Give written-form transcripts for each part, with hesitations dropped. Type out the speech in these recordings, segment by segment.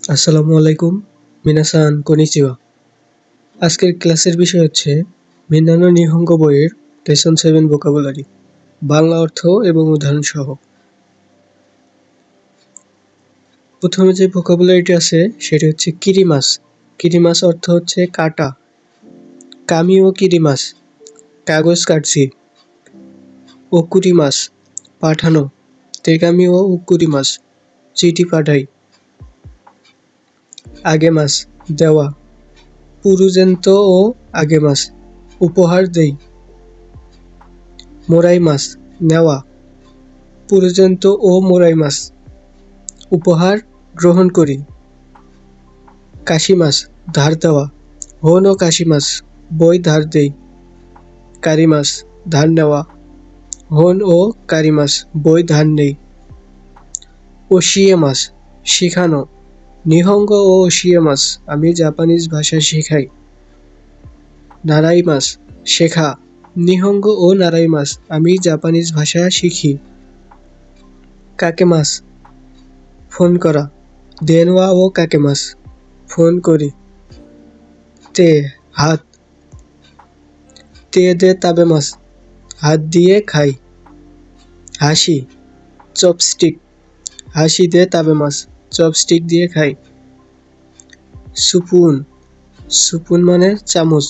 আসসালামু আলাইকুম, মিনাসান কনিচিওয়া। আজকের ক্লাসের বিষয় হচ্ছে মিনানো নিহঙ্গ বইয়ের লেসন 7 ভোকাবুলারি, বাংলা অর্থ এবং উদাহরণ সহ। প্রথমে যে ভোকাবুলারিটি আছে সেটি হচ্ছে কিরিমাস। কিরিমাস অর্থ হচ্ছে কাটা। কামিও কিরিমাস, কাগজ কাটছি। ওকুরিমাস, পাঠানো। তেগামিও ওকুরিমাস, চিঠি পাঠাই। আগেমাস, দেওয়া। পুরুজেন্ত ও আগেমাস, উপহার দেই। মোরাইমাস, নেওয়া। পুরুজেন্ত ও মোরাইমাস, উপহার গ্রহণ করি। কাশিমাস, ধার দেওয়া। হোন ও কাশিমাস, বই ধার দেই। কারিমাস, ধার নেওয়া। হোন ও কারিমাস, বই ধার নেই। ওশিয়েমাস, শিখানো। নিহঙ্গ ও ওশিয়েমাস, আমি জাপানিজ ভাষা শিখাই। নারাইমাস, শেখা। নিহঙ্গ ও নারাইমাস, আমি জাপানিজ ভাষা শিখি। কাকেমাস, ফোন করা। দেনওয়া ও কাকেমাস, ফোন করি। তে, হাত। তে দে তাবেমাস, হাত দিয়ে খাই। হাসি, চপস্টিক। হাসি দে তাবেমাস, চপস্টিক দিয়ে খাই। সুপুন, সুপুন মানে চামচ।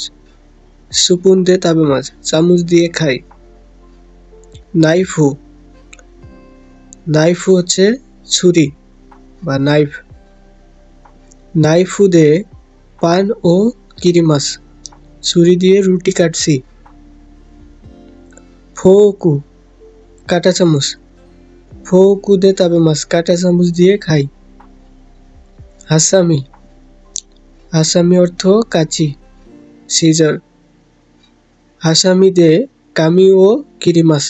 সুপুন দে তাবেমাস, চামচ দিয়ে খাই। নাইফু, নাইফু হচ্ছে ছুরি বা নাইফ। নাইফু দে পান ও কিরিমাস, ছুরি দিয়ে রুটি কাটছি। ফোকু, কাঁটা চামচ। ফোকু দে তাবেমাস, কাঁটা চামচ দিয়ে খাই। হাসামি, হাসামি অর্থ কাঁচি, সিজার। হাসামি দে কামি ও কিরিমাস,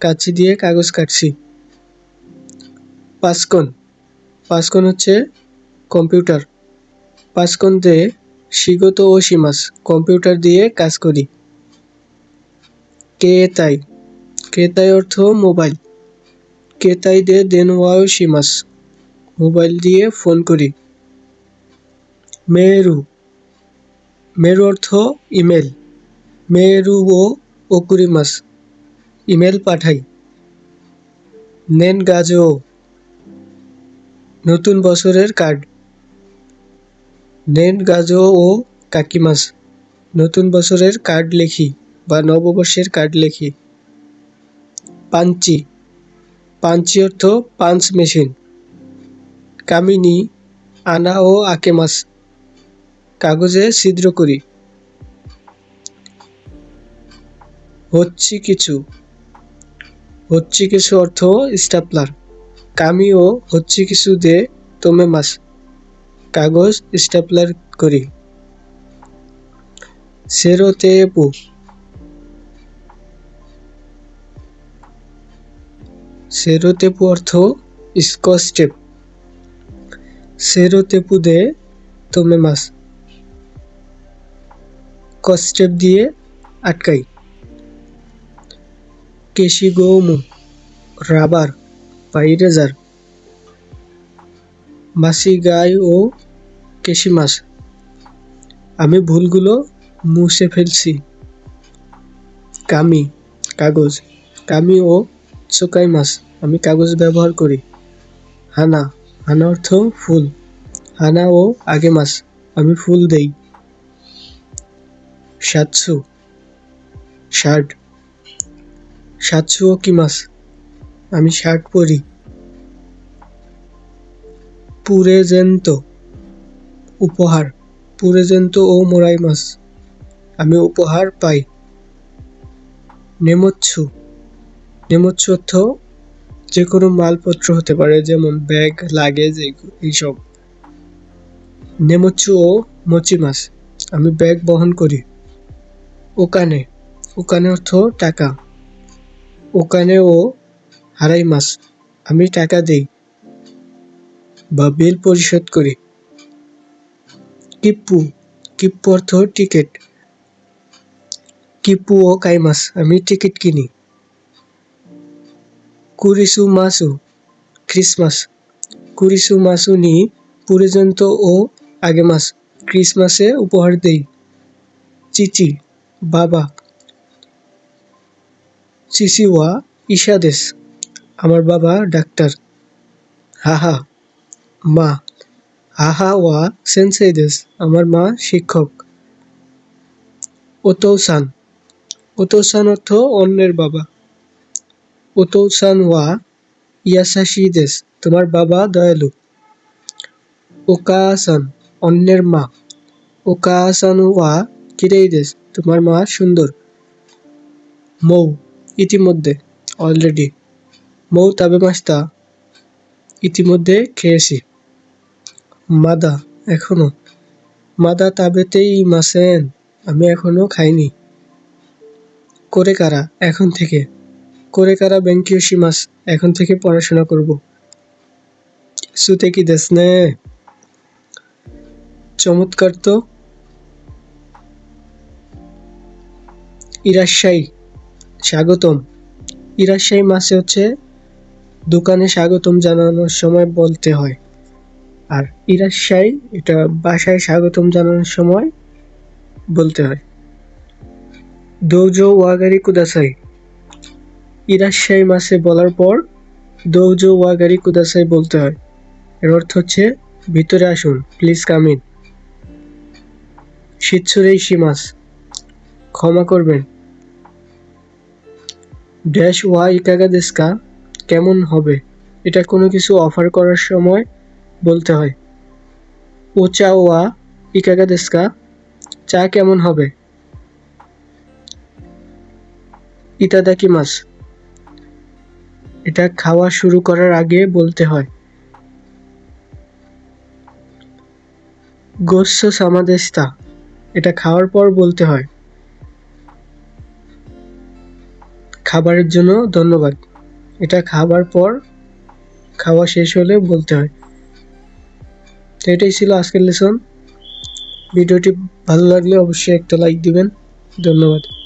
কাঁচি দিয়ে কাগজ কাটছি। পাসকন, পাসকন হচ্ছে কম্পিউটার। পাসকন দে শিগতো ও শিমাস, কম্পিউটার দিয়ে কাজ করি। কেতাই, কেতাই অর্থ মোবাইল। কেতাই দে দেনওয়া ও শিমাস, মোবাইল দিয়ে ফোন করি। মেরু, মেরু অর্থ ইমেল। মেরু ও ওকুরিমাস, ইমেল পাঠাই। নেন গাজো, নতুন বছরের কার্ড। নেন গাজো ও কাকিমাস, নতুন বছরের কার্ড লেখি বা নববর্ষের কার্ড লেখি। পাঞ্চি, পাঞ্চি অর্থ পাঞ্চ মেশিন। কামিনি আনা ও আকেমাস, কাগজে ছিদ্র করি। হচ্ছি কিছু, হচ্ছি কিছু অর্থ স্টাপলার। কামি ও হচ্ছি কিছু দে তোমেমাস, কাগজ স্টাপলার করি। সেরোতেপু, সেরোতেপু অর্থ স্কচ টেপ। সেরোতেপু দে তোমেমাস, স্কচটেপ দিয়ে আটকাই। কেশিগোমু, রাবার বা ইরেজার। মাসিগাই ও কেশিমাস, আমি ভুলগুলো মুছে ফেলছি। কামি, কাগজ। কামি ও চোকাইমাস, আমি কাগজ ব্যবহার করি। হানা, হানা অর্থ ফুল। হানা ও আগেমাস, আমি ফুল দেই। সাতসু, শার্ট। সাতসু ও কিমাস, আমি শার্ট পরি। পুরেজেন্তো, উপহার। পুরেজেন্তো ও মোরাইমাস, আমি উপহার পাই। নেমোচ্ছু, নেমোচ্ছু অর্থ যে কোনো মালপত্র হতে পারে, যেমন ব্যাগ, লাগেজ, এইসব। নেমোচ্ছু ও মোচিমাস, আমি ব্যাগ বহন করি। ওকানে, ওকানে অর্থ টাকা। ওকানে ও হারাইমাস, আমি টাকা দেই বা বিল পরিশোধ করি। কিপ্পু, কিপ্পু অর্থ টিকিট। কিপ্পু ও কাইমাস, আমি টিকিট কিনি। কুরিসু মাসু, ক্রিসমাস। কুরিসু মাসু নি পুরেজন্ত ও আগেমাস ক্রিসমাসে উপহার দেই। চিচি বাবা, চিচি ওয়া ঈশা দেশ আমার বাবা ডাক্তার। হাহা মা, হাহা ওয়া সেন্সেই দেশ আমার মা শিক্ষক। ওতৌসান, ওতৌসান অর্থ অন্যের বাবা। ওতৌসান ওয়া ইয়াসাশি দেশ তোমার বাবা দয়ালু। ওকাসান অন্যের মা। ওকাসান ওয়া কিরেই দেশ তোমার মা সুন্দর। মৌ ইতিমধ্যে অলরেডি। মৌ তাবেমাস্তা ইতিমধ্যে খেয়েছি। মাদা এখনো। মাদা তাবেতেই মাসেন আমি এখনো খাইনি। করে কারা এখন থেকে। করে কারা বেঙ্কিয়োশি মাস এখন থেকে পড়াশোনা করব। সুতেকি দেশ নে চমৎকার তো। ইরাশ্বাই স্বাগতম। ইরাশ্বাই মাসে হচ্ছে দোকানে স্বাগতম জানানোর সময় বলতে হয়। আর ইরাশ্বাই এটা বাসায় স্বাগতম জানানোর সময় বলতে হয়। দৌজো ওয়াগারি কুদাসাই ইরাশ্বাই মাসে বলার পর দৌজো ওয়াগারি কুদাসাই বলতে হয়। এর অর্থ হচ্ছে ভিতরে আসুন, প্লিজ কাম ইন। শিতসুরেই শিমাস ক্ষমা করবেন। ড্যাশ ওয়া ইকাগা দেস্কা কেমন হবে, এটা কোনো কিছু অফার করার সময় বলতে হয়। ওচা ওয়া ইকাগা দেস্কা চা কেমন হবে। ইতাদাকিমাস এটা খাওয়া শুরু করার আগে বলতে হয়। গোস্য সামাদেস্তা এটা খাওয়ার পর বলতে হয়। খাবারের জন্য ধন্যবাদ এটা খাবার পর খাওয়া শেষ হলে বলতে হয়। তো এটাই ছিল আজকের লেসন। ভিডিওটি ভালো লাগলে অবশ্যই একটা লাইক দিবেন। ধন্যবাদ।